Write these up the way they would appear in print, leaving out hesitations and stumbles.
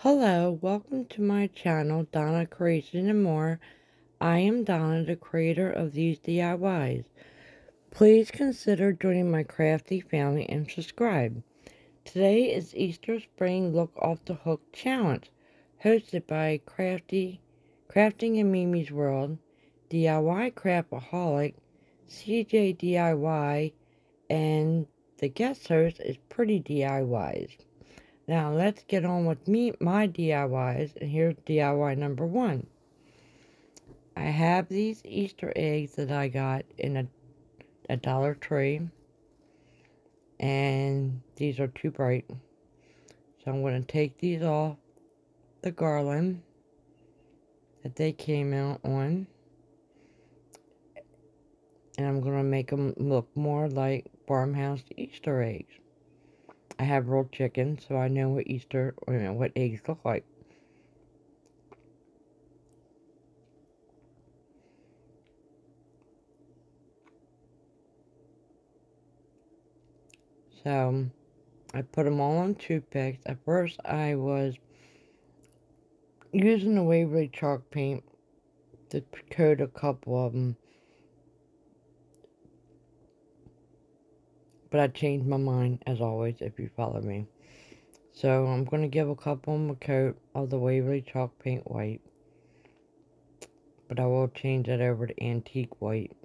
Hello, welcome to my channel, Donna Creation and More. I am Donna, the creator of these DIYs. Please consider joining my crafty family and subscribe. Today is Easter Spring Look Off the Hook Challenge, hosted by Crafting in Mimi's World, DIY Crafaholic, CJ DIY, and the guest host is Pretty DIYs. Now let's get on with my DIYs, and here's DIY number 1. I have these Easter eggs that I got in a Dollar Tree, and these are too bright. So I'm going to take these off the garland that they came out on, and I'm going to make them look more like farmhouse Easter eggs. I have rolled chicken, so I know what eggs look like. So I put them all on toothpicks. At first I was using the Waverly chalk paint to coat a couple of them, but I changed my mind, as always, if you follow me. So I'm going to give a couple of them a coat of the Waverly chalk paint white, but I will change that over to antique white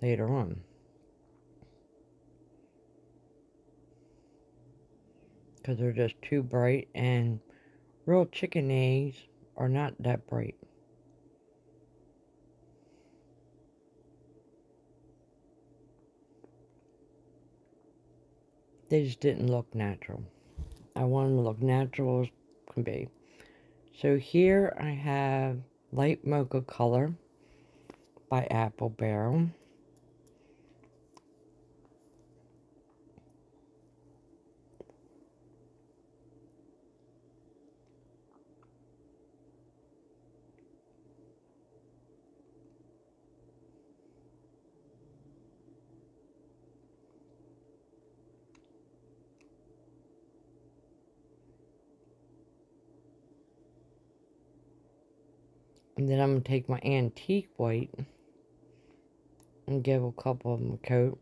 later on, because they're just too bright, and real chicken eggs are not that bright. They just didn't look natural. I want them to look natural as can be. So here I have Light Mocha Color by Apple Barrel. And then I'm going to take my antique white and give a couple of them a coat.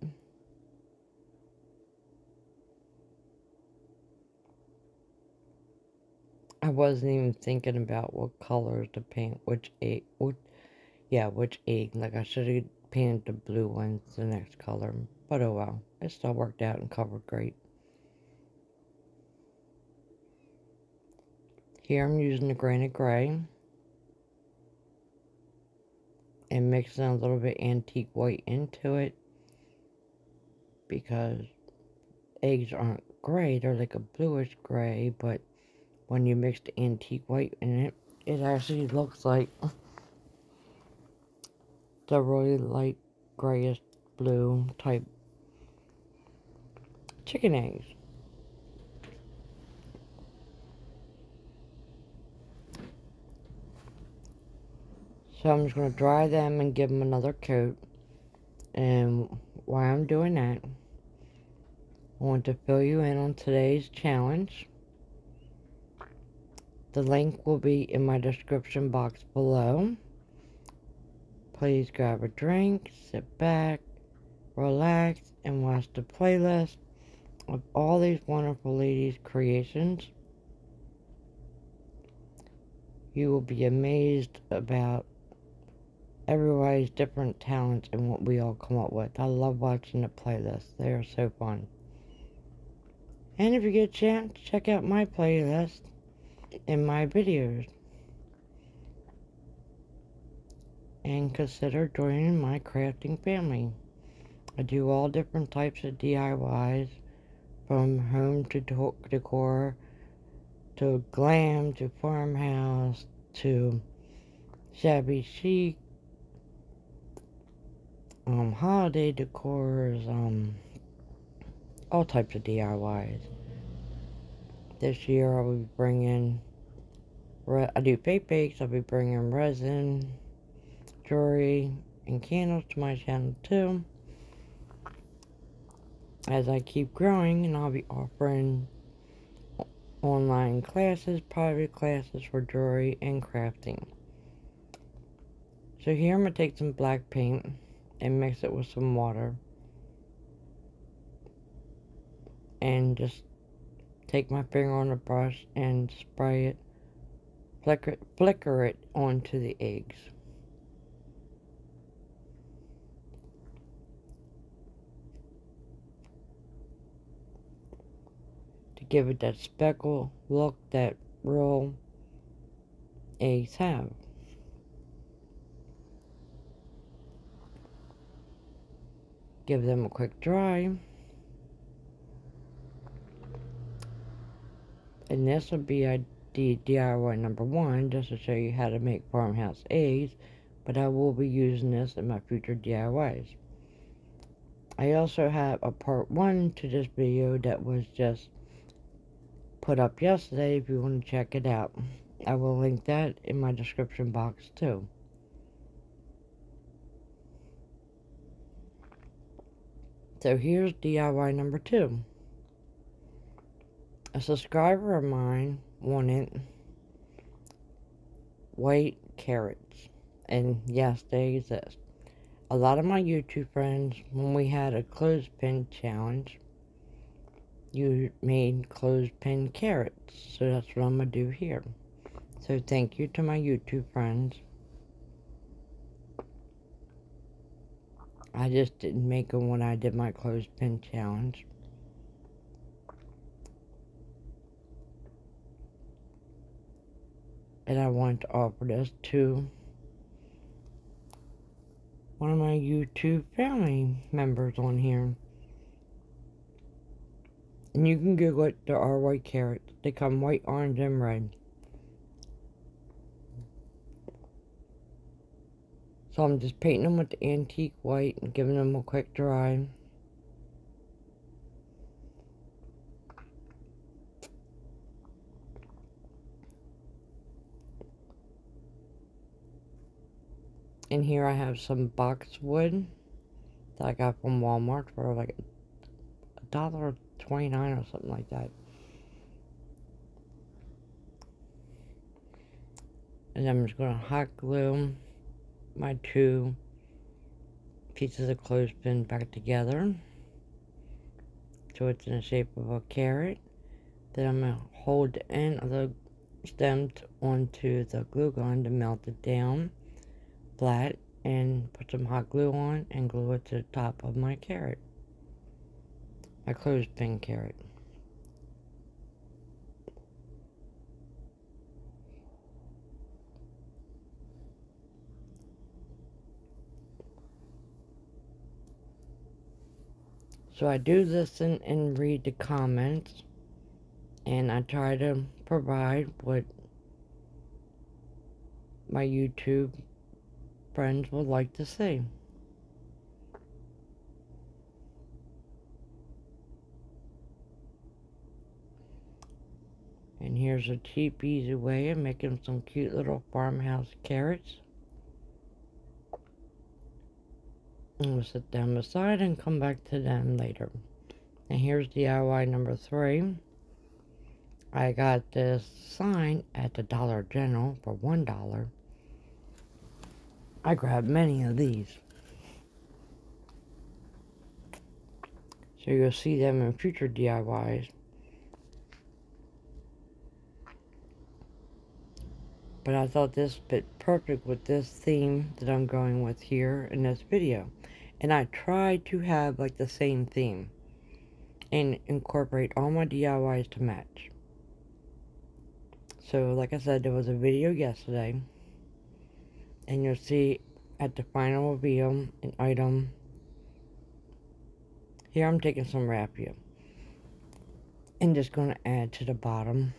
I wasn't even thinking about what colors to paint, which egg. Like, I should have painted the blue ones the next color. But oh well, it still worked out and covered great. Here I'm using the granite gray and mixing a little bit antique white into it, because eggs aren't gray, they're like a bluish gray, but when you mix the antique white in it, it actually looks like the really light grayish blue type chicken eggs. So I'm just going to dry them and give them another coat. And while I'm doing that, I want to fill you in on today's challenge. The link will be in my description box below. Please grab a drink, sit back, relax, and watch the playlist of all these wonderful ladies' creations. You will be amazed about everybody's different talents and what we all come up with. I love watching the playlists. They are so fun. And if you get a chance, check out my playlist in my videos. And consider joining my crafting family. I do all different types of DIYs, from home to decor, to glam, to farmhouse, to shabby chic, holiday decors, all types of DIYs. This year I will be bringing, I do fake bakes, I'll be bringing resin, jewelry, and candles to my channel too, as I keep growing, and I'll be offering online classes, private classes for jewelry and crafting. So here I'm going to take some black paint and mix it with some water. And just take my finger on the brush and spray it, flicker it onto the eggs. To give it that speckle look that real eggs have. Give them a quick dry. And this will be the DIY number 1, just to show you how to make farmhouse eggs, but I will be using this in my future DIYs. I also have a part 1 to this video that was just put up yesterday if you want to check it out. I will link that in my description box too. So here's DIY number 2. A subscriber of mine wanted white carrots, and yes, they exist. A lot of my YouTube friends, when we had a clothespin challenge, you made clothespin carrots, so that's what I'm going to do here. So thank you to my YouTube friends. I just didn't make them when I did my clothespin challenge. And I wanted to offer this to one of my YouTube family members on here. And you can Google it, there are white carrots. They come white, orange, and red. So I'm just painting them with the antique white and giving them a quick dry. And here I have some boxwood that I got from Walmart for like $1.29 or something like that. And I'm just going to hot glue my 2 pieces of clothespin back together so it's in the shape of a carrot. Then I'm going to hold the end of the stem onto the glue gun to melt it down flat and put some hot glue on and glue it to the top of my carrot. My clothespin carrot. So I do listen and read the comments, and I try to provide what my YouTube friends would like to see. And here's a cheap, easy way of making some cute little farmhouse carrots. And we'll sit down beside and come back to them later. And here's DIY number 3. I got this sign at the Dollar General for $1. I grabbed many of these. So you'll see them in future DIYs. But I thought this fit perfect with this theme that I'm going with here in this video. And I tried to have like the same theme and incorporate all my DIYs to match. So like I said, there was a video yesterday, and you'll see at the final reveal an item. Here I'm taking some raffia and just going to add to the bottom.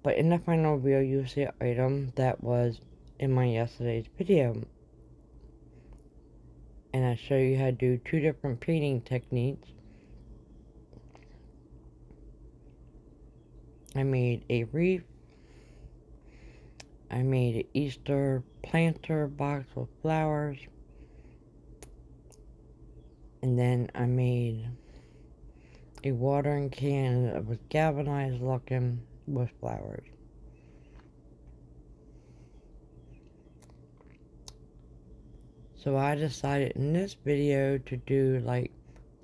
But in the final reveal, you'll see an item that was in my yesterday's video. And I show you how to do 2 different painting techniques. I made a wreath. I made an Easter planter box with flowers. And then I made a watering can that was galvanized looking with flowers. So I decided in this video to do like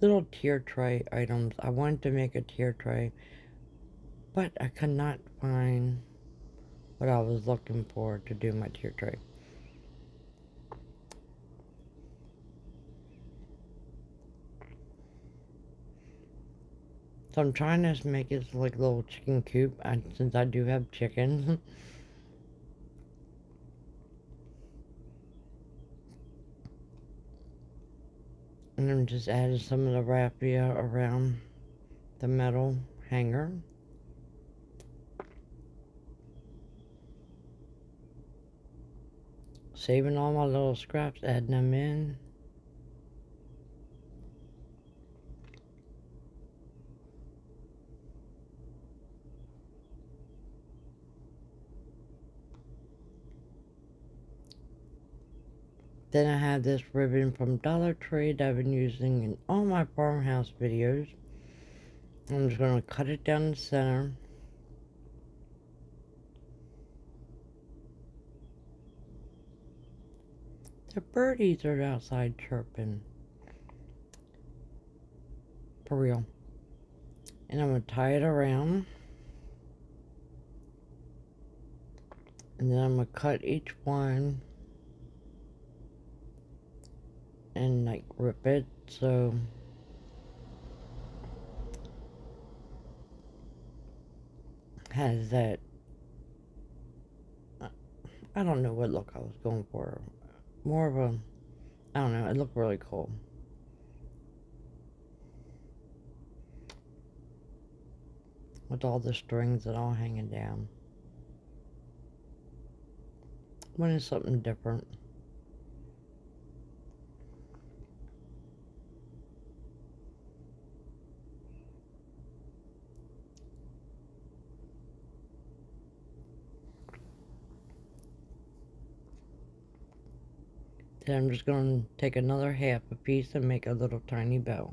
little tier tray items. I wanted to make a tier tray, but I could not find what I was looking for to do my tier tray. So I'm trying to make it like a little chicken coop, since I do have chickens. And I'm just adding some of the raffia around the metal hanger. Saving all my little scraps, adding them in. Then I have this ribbon from Dollar Tree that I've been using in all my farmhouse videos. I'm just going to cut it down the center. The birdies are outside chirping. For real. And I'm going to tie it around. And then I'm going to cut each one and like rip it so has that, I don't know what look I was going for. More of a, I don't know, it looked really cool. With all the strings and all hanging down. Wanted something different. Then I'm just going to take another half a piece and make a little tiny bow.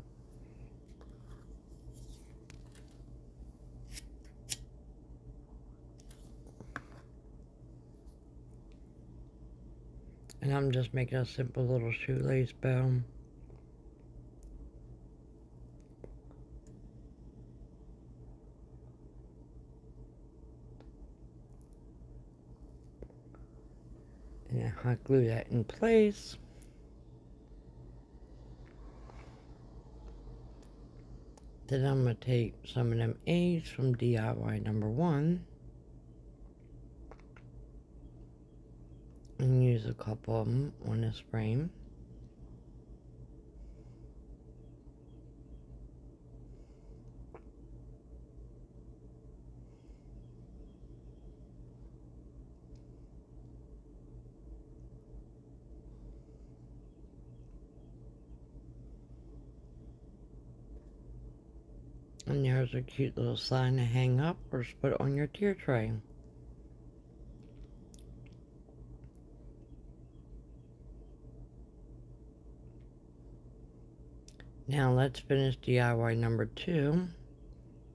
And I'm just making a simple little shoelace bow. And I hot glue that in place. Then I'm going to take some of them A's from DIY number 1 and use a couple of them on this frame. And there's a cute little sign to hang up or just put on your tier tray. Now let's finish DIY number 2.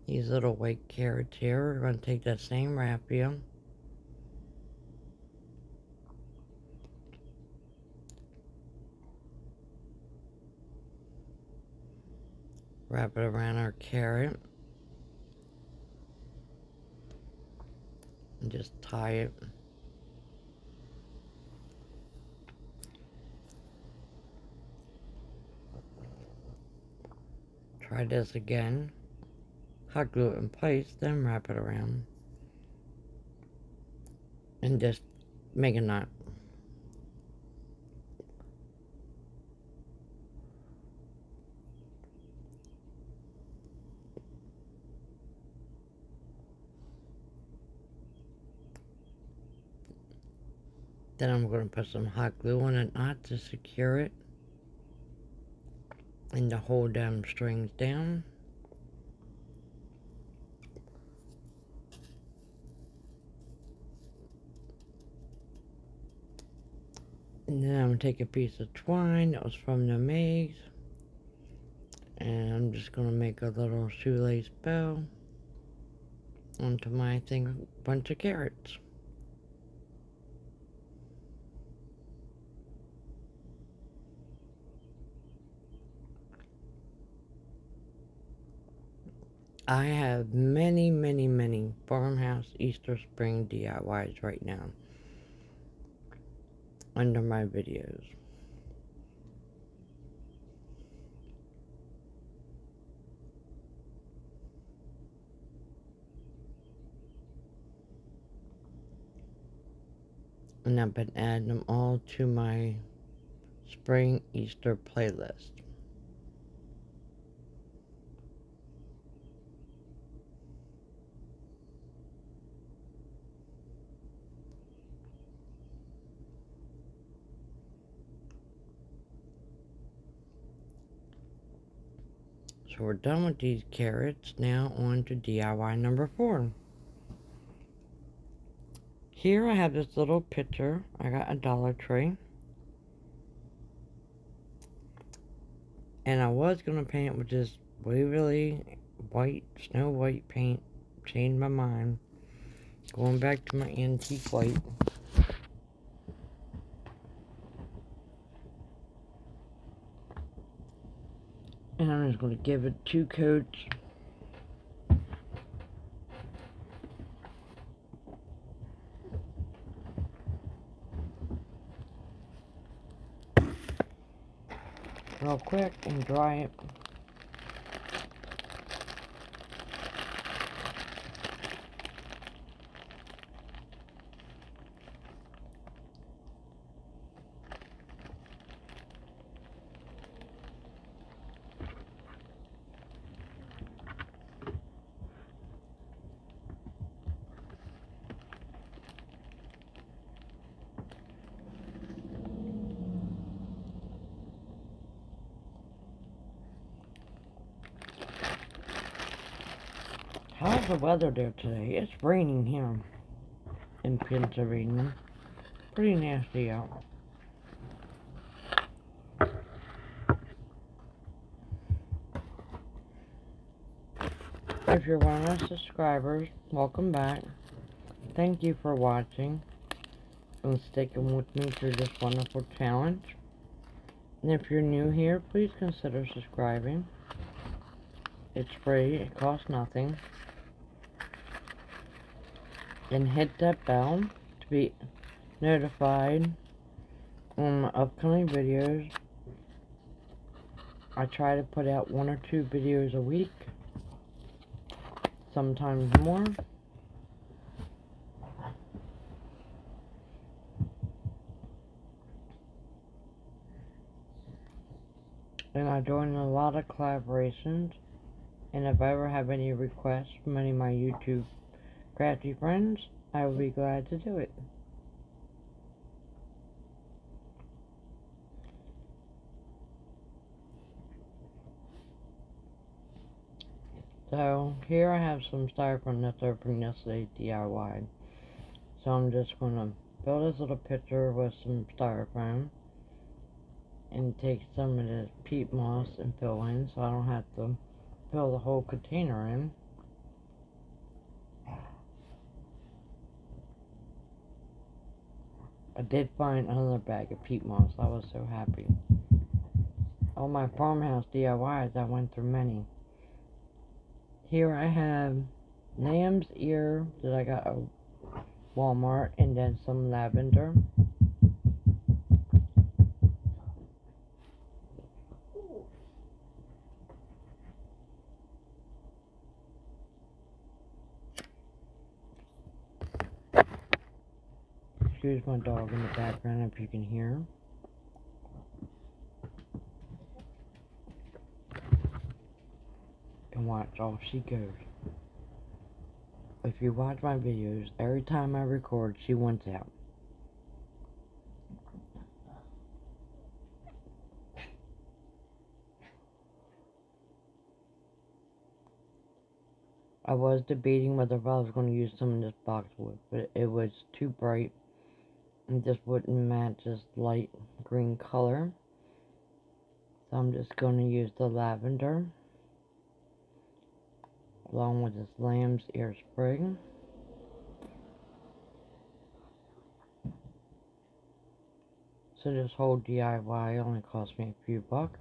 These little white carrots here. We're going to take that same raffia. Wrap it around our carrot. And just tie it. Try this again. Hot glue it in place, then wrap it around. And just make a knot. Then I'm going to put some hot glue on a knot to secure it and to hold them strings down. And then I'm going to take a piece of twine that was from the maze And I'm just going to make a little shoelace bow onto my bunch of carrots. I have many, many, many Farmhouse Easter Spring DIYs right now under my videos. And I've been adding them all to my Spring Easter playlist. So we're done with these carrots. Now on to DIY number 4. Here I have this little picture I got at Dollar Tree. And I was going to paint it with this Waverly white, snow white paint. Changed my mind. Going back to my antique white. And I'm just going to give it 2 coats. Real quick and dry it. How's the weather there today? It's raining here in Pennsylvania. Pretty nasty out. If you're one of my subscribers, welcome back. Thank you for watching and sticking with me through this wonderful challenge. And if you're new here, please consider subscribing. It's free, it costs nothing. And hit that bell to be notified on my upcoming videos. I try to put out 1 or 2 videos a week, sometimes more. And I join a lot of collaborations. And if I ever have any requests from any of my YouTube crafty friends, I will be glad to do it. So here I have some styrofoam that's opening yesterday DIY. So I'm just going to build this little picture with some styrofoam and take some of this peat moss and fill in so I don't have to fill the whole container in. I did find another bag of peat moss. I was so happy. All my farmhouse DIYs, I went through many. Here I have lamb's ear that I got at Walmart, and then some lavender. Excuse my dog in the background if you can hear. And watch, off she goes. If you watch my videos, every time I record, she wants out. I was debating whether I was going to use some of this boxwood, but it was too bright and just wouldn't match this light green color. So I'm just going to use the lavender along with this lamb's ear sprig. So this whole DIY only cost me a few bucks,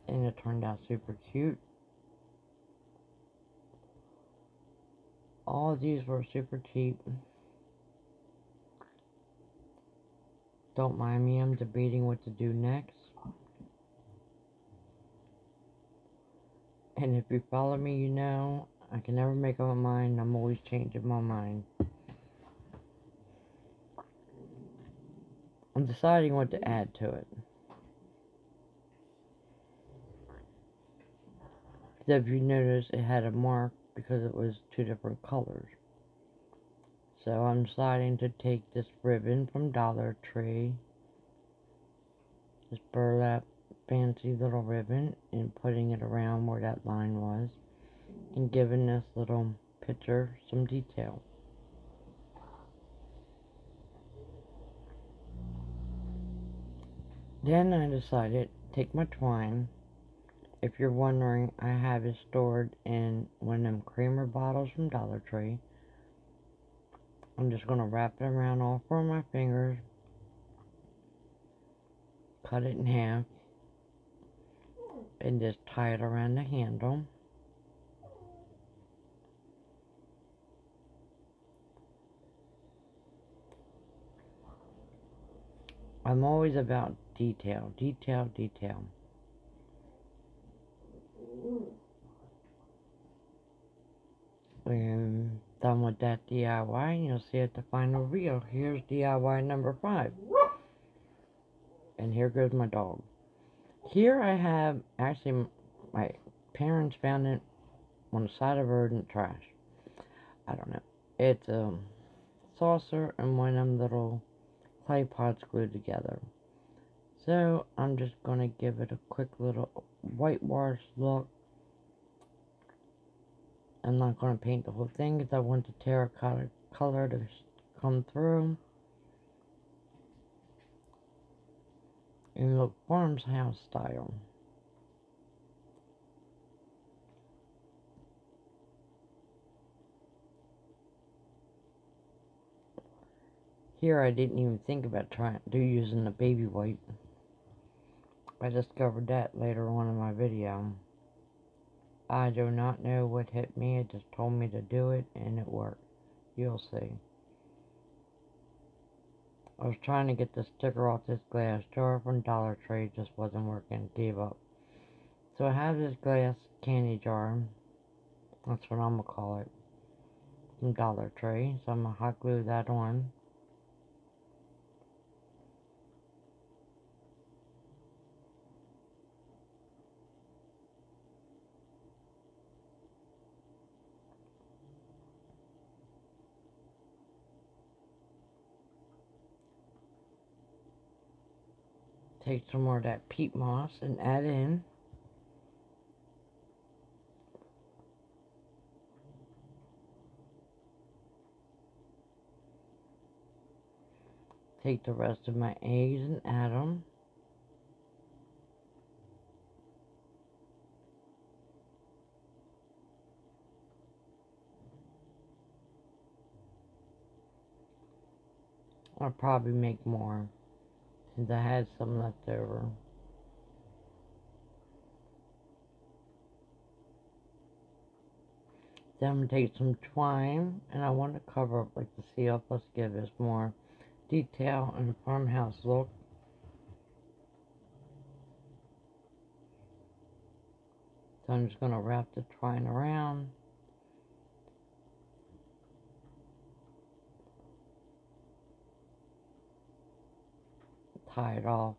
and it turned out super cute. All of these were super cheap. Don't mind me, I'm debating what to do next. And if you follow me, you know I can never make up my mind. I'm always changing my mind. I'm deciding what to add to it. So if you notice, it had a mark because it was two different colors. So I'm deciding to take this ribbon from Dollar Tree, this burlap fancy little ribbon, and putting it around where that line was, and giving this little picture some detail. Then I decided to take my twine. If you're wondering, I have it stored in one of them creamer bottles from Dollar Tree. I'm just going to wrap it around all four of my fingers, cut it in half, and just tie it around the handle. I'm always about detail, detail, detail. And done with that DIY, and you'll see at the final reel. Here's DIY number 5. And here goes my dog. Here I have, actually, my parents found it on the side of the road in the trash. I don't know. It's a saucer and one of them little clay pots glued together. So I'm just going to give it a quick little whitewash look. I'm not going to paint the whole thing because I want the terracotta color to come through and look farmhouse style. Here I didn't even think about using the baby white. I discovered that later on in my video. I do not know what hit me. It just told me to do it and it worked. You'll see. I was trying to get the sticker off this glass jar from Dollar Tree. It just wasn't working. Gave up. So I have this glass candy jar. That's what I'm going to call it. From Dollar Tree. So I'm going to hot glue that on. Take some more of that peat moss and add in. Take the rest of my eggs and add them. I'll probably make more since I had some left over. Then I'm going to take some twine and I want to cover up like the seal. Let's give this more detail and farmhouse look. So I'm just going to wrap the twine around. Tie it off.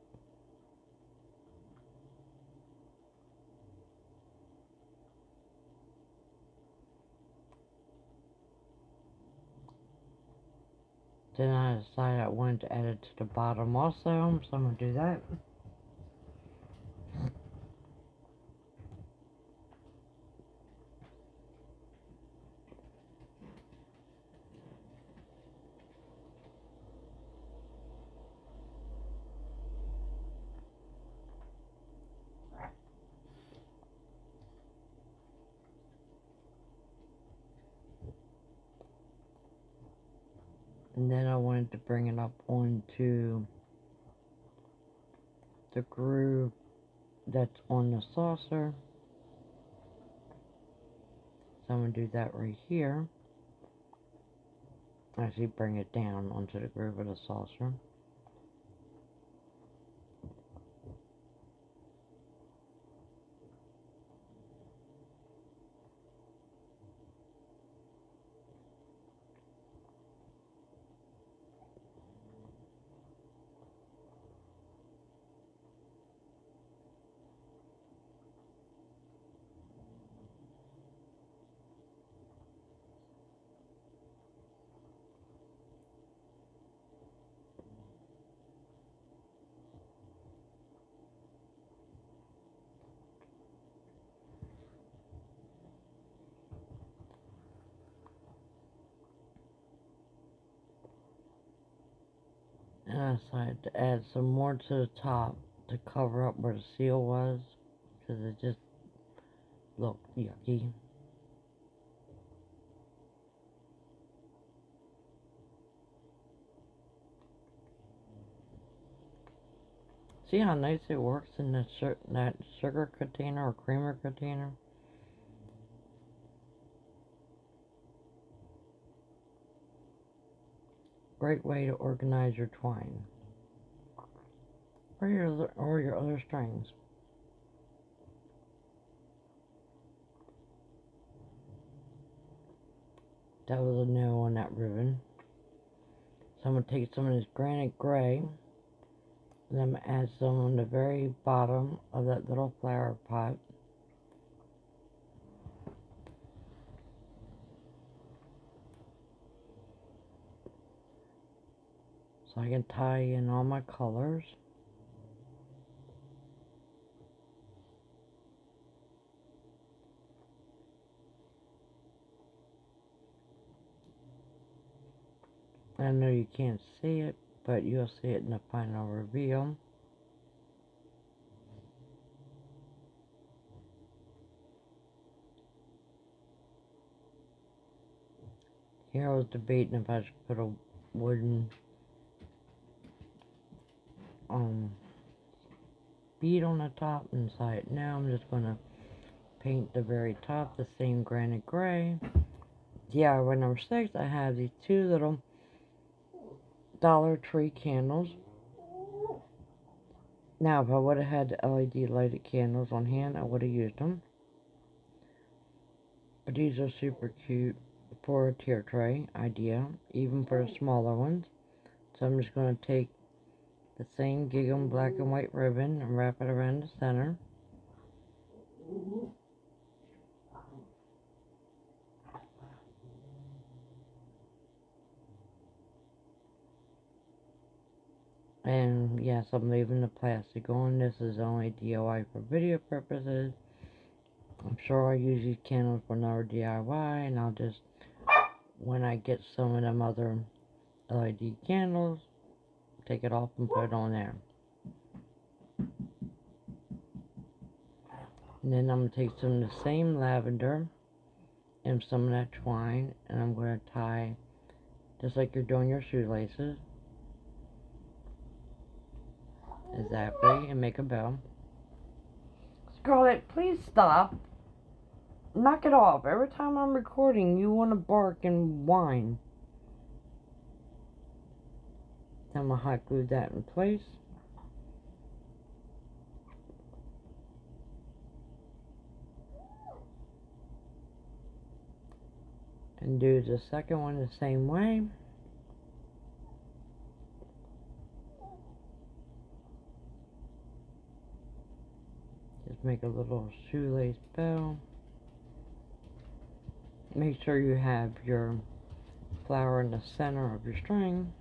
Then I decided I wanted to add it to the bottom also, so I'm going to do that. And then I wanted to bring it up onto the groove that's on the saucer. So I'm going to do that right here. Actually bring it down onto the groove of the saucer. And I decided to add some more to the top to cover up where the seal was, because it just looked yucky. See how nice it works in that sugar container or creamer container? Great way to organize your twine. Or your other strings. That was a no on that ribbon. So I'm going to take some of this granite gray, and I'm going to add some on the very bottom of that little flower pot. So I can tie in all my colors. I know you can't see it, but you'll see it in the final reveal. Here I was debating if I should put a wooden bead on the top and decide now I'm just going to paint the very top the same granite gray. DIY number 6, I have these two little Dollar Tree candles. Now if I would have had the LED lighted candles on hand, I would have used them. But these are super cute for a tier tray idea, even for the smaller ones. So I'm just going to take the same gingham black and white ribbon and wrap it around the center. And yes, I'm leaving the plastic on. This is only DIY for video purposes. I'm sure I'll use these candles for another DIY, and I'll just, when I get some of them other LED candles, take it off and put it on there. And then I'm going to take some of the same lavender and some of that twine, and I'm going to tie, just like you're doing your shoelaces, exactly, and make a bow. Scarlett, please stop. Knock it off. Every time I'm recording, you want to bark and whine. Then I'm going to hot glue that in place. And do the second one the same way. Just make a little shoelace bow. Make sure you have your flower in the center of your string.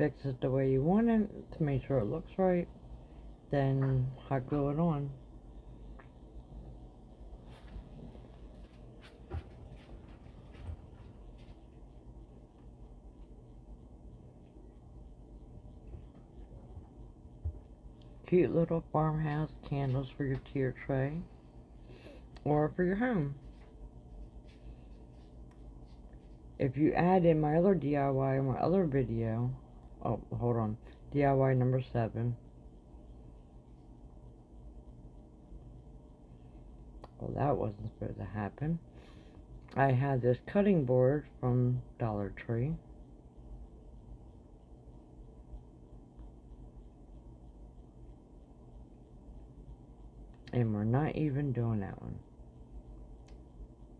fix it the way you want it to make sure it looks right, then hot glue it on. Cute little farmhouse candles for your tier tray or for your home. If you add in my other DIY in my other video, oh, hold on, DIY number 7. Well, that wasn't supposed to happen. I had this cutting board from Dollar Tree. And we're not even doing that one.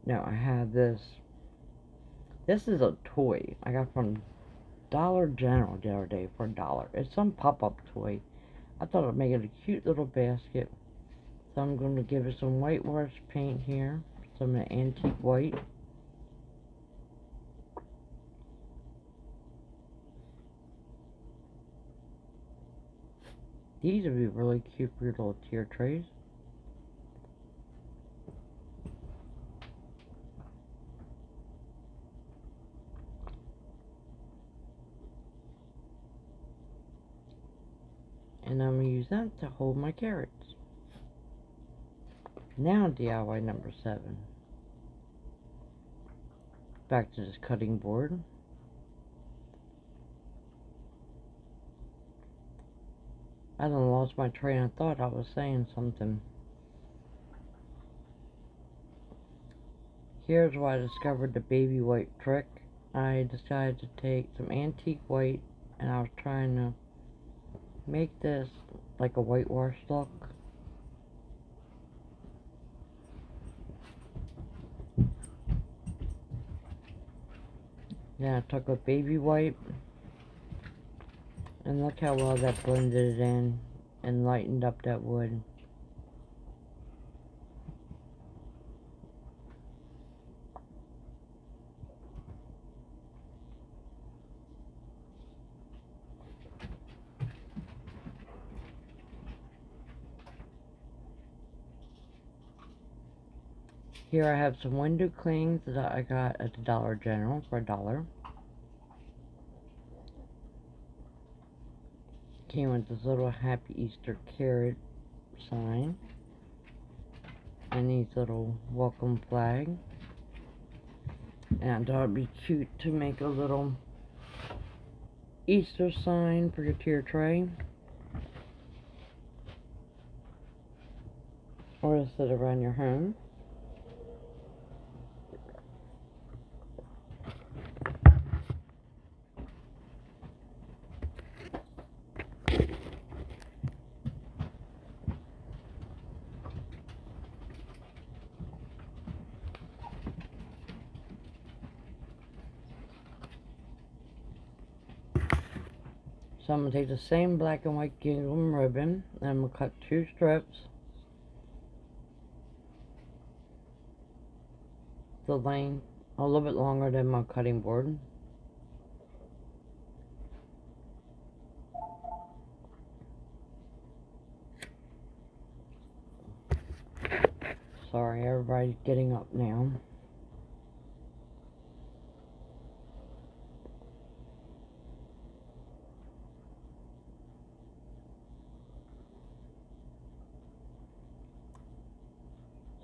No, I have this. This is a toy I got from Dollar General the other day for $1. It's some pop-up toy. I thought I'd make it a cute little basket. So I'm going to give it some whitewash paint here. Some antique white. These would be really cute for your little tier trays. And I'm going to use that to hold my carrots. Now DIY number 7. Back to this cutting board. I done lost my train of thought. I was saying something. Here's why I discovered the baby white trick. I decided to take some antique white and I was trying to make this like a whitewash look. Then I took a baby white and look how well that blended it in and lightened up that wood. Here I have some window clings that I got at the Dollar General for $1. Came with this little Happy Easter carrot sign. And these little welcome flag. And I thought it'd be cute to make a little Easter sign for your tier tray. Or to sit around your home. So I'm going to take the same black and white gingham ribbon and I'm going to cut 2 strips. The length a little bit longer than my cutting board. Sorry, everybody's getting up now.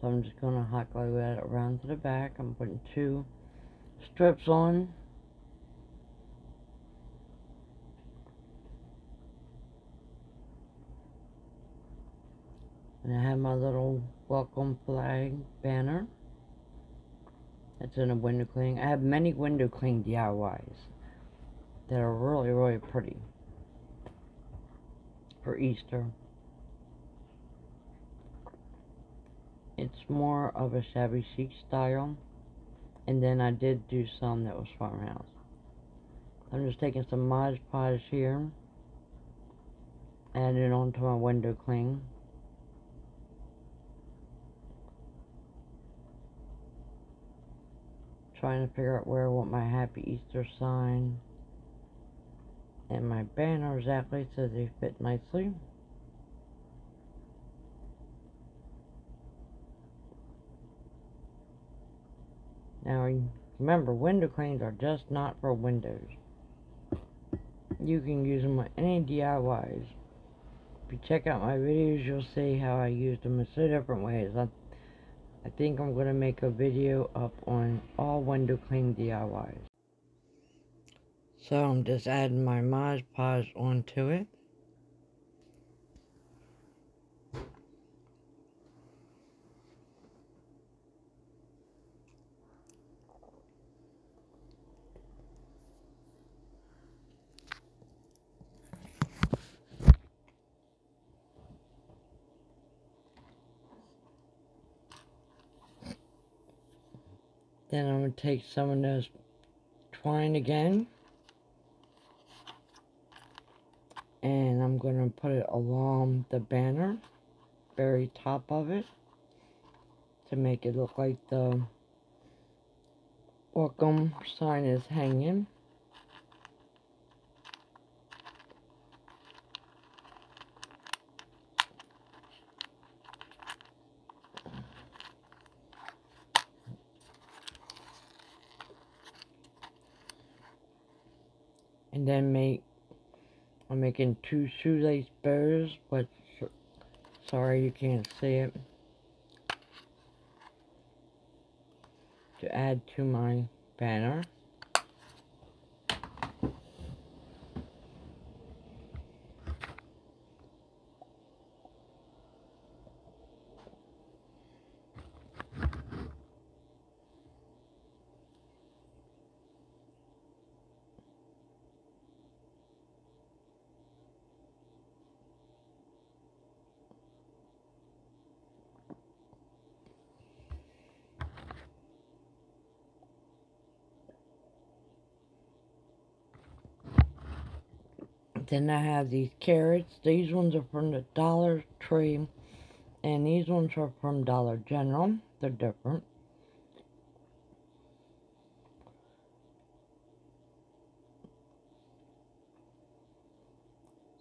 So I'm just going to hot glue that around to the back. I'm putting 2 strips on. And I have my little welcome flag banner. It's in a window cling. I have many window cling DIYs that are really, really pretty for Easter. It's more of a shabby chic style. And then I did do some that was farmhouse. I'm just taking some Mod Podge here. Adding it onto my window cling. Trying to figure out where I want my Happy Easter sign. and my banner exactly so they fit nicely. Now remember, window cleans are just not for windows. You can use them with any DIYs. If you check out my videos, you'll see how I use them in so different ways. I think I'm going to make a video up on all window clean DIYs. So I'm just adding my Mod Podge onto it. Then I'm going to take some of those twine again, and I'm going to put it along the banner, very top of it, to make it look like the welcome sign is hanging. And then I'm making 2 shoelace bows, but sorry you can't see it, to add to my banner. Then I have these carrots. These ones are from the Dollar Tree, and these ones are from Dollar General. They're different.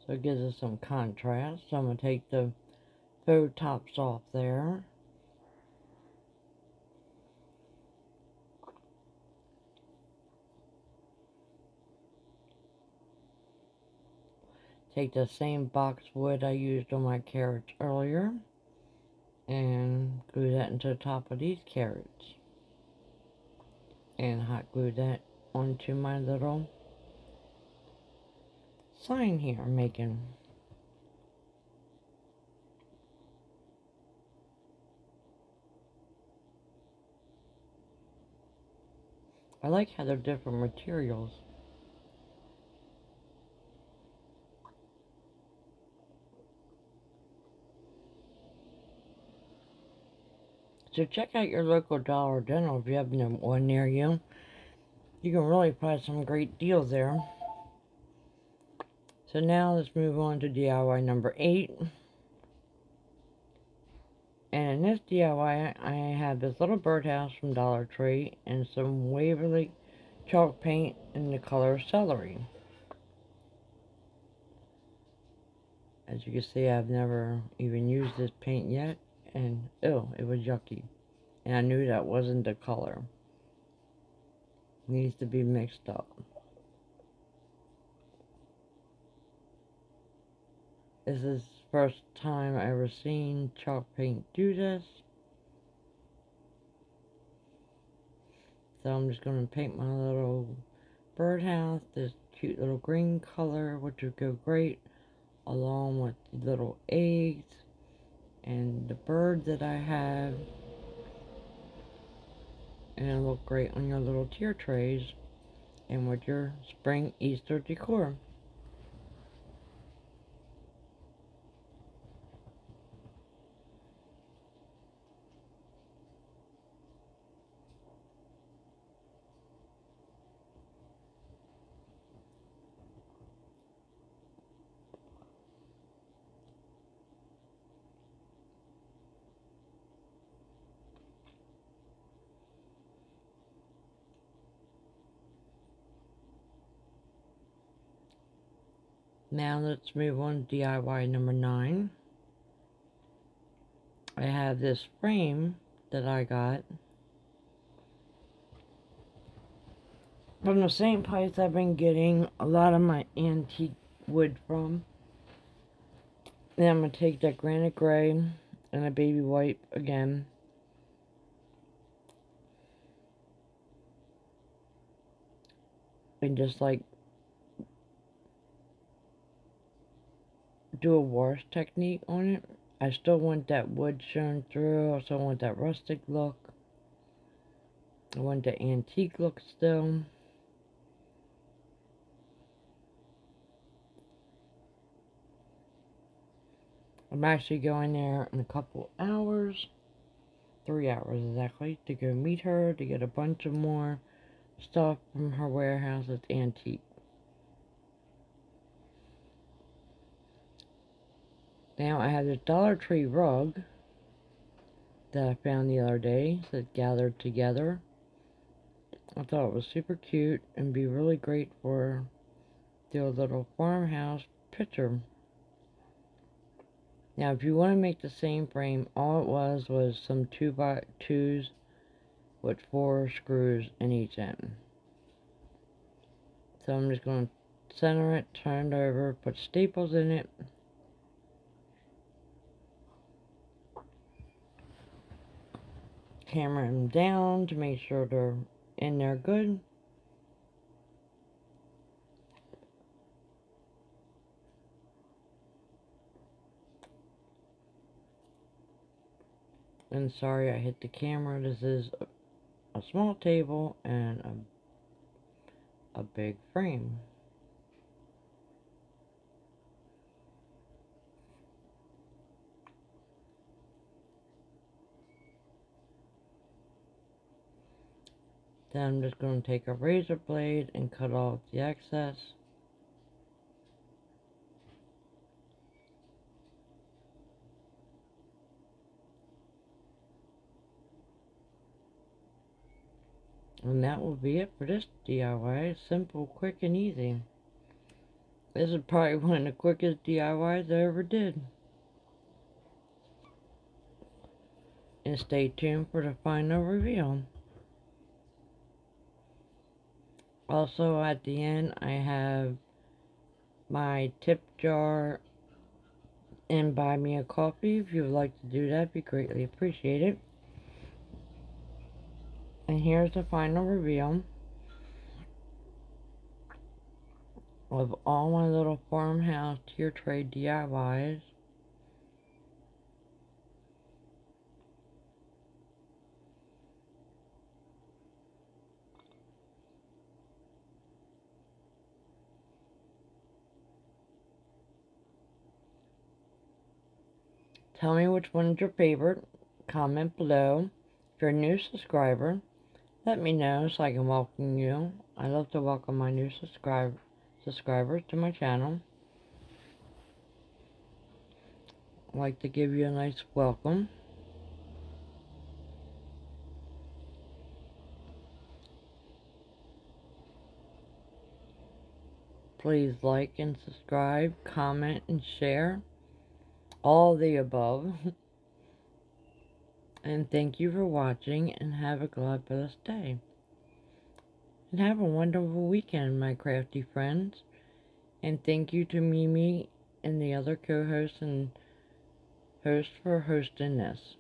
So it gives us some contrast. So I'm going to take the faux tops off there. Take the same boxwood I used on my carrots earlier and glue that into the top of these carrots. And hot glue that onto my little sign here I'm making. I like how they're different materials. So check out your local Dollar General if you have one near you. You can really find some great deals there. So now let's move on to DIY number 8. And in this DIY, I have this little birdhouse from Dollar Tree and some Waverly chalk paint in the color celery. As you can see, I've never even used this paint yet, and ew, it was yucky. And I knew that wasn't the color. It needs to be mixed up. This is the first time I ever seen chalk paint do this. So I'm just going to paint my little birdhouse, this cute little green color, which would go great along with the little eggs and the bird that I have. And it'll look great on your little tier trays and with your spring Easter decor. Now let's move on to DIY number 9. I have this frame that I got from the same place I've been getting a lot of my antique wood from. Then I'm going to take that granite gray and a baby white again. And just like do a wash technique on it. I still want that wood shown through. I still want that rustic look. I want the antique look still. I'm actually going there in a couple hours. 3 hours exactly. To go meet her. To get a bunch of more stuff from her warehouse that's antique. Now I have this Dollar Tree rug that I found the other day that gathered together. I thought it was super cute and be really great for the little farmhouse picture. Now if you want to make the same frame, all it was some 2x2s with 4 screws in each end. So I'm just going to center it, turn it over, put staples in it. Hammer them down to make sure they're in there good. And sorry I hit the camera. This is a small table and a big frame. Then I'm just going to take a razor blade and cut off the excess. And that will be it for this DIY. Simple, quick, and easy. This is probably one of the quickest DIYs I ever did. And stay tuned for the final reveal. Also at the end I have my tip jar and buy me a coffee. If you would like to do that, it'd be greatly appreciated. And here's the final reveal of all my little farmhouse tier tray DIYs. Tell me which one is your favorite. Comment below. If you're a new subscriber, let me know so I can welcome you. I love to welcome my new subscribers to my channel. I'd like to give you a nice welcome. Please like and subscribe, comment and share. All the above. And thank you for watching, and have a God blessed day. And have a wonderful weekend, my crafty friends. And thank you to Mimi and the other co-hosts and hosts for hosting this.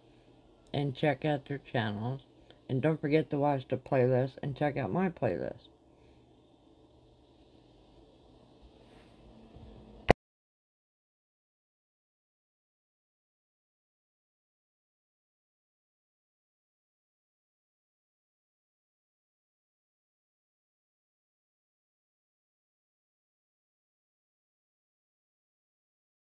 And check out their channels. And don't forget to watch the playlist and check out my playlist.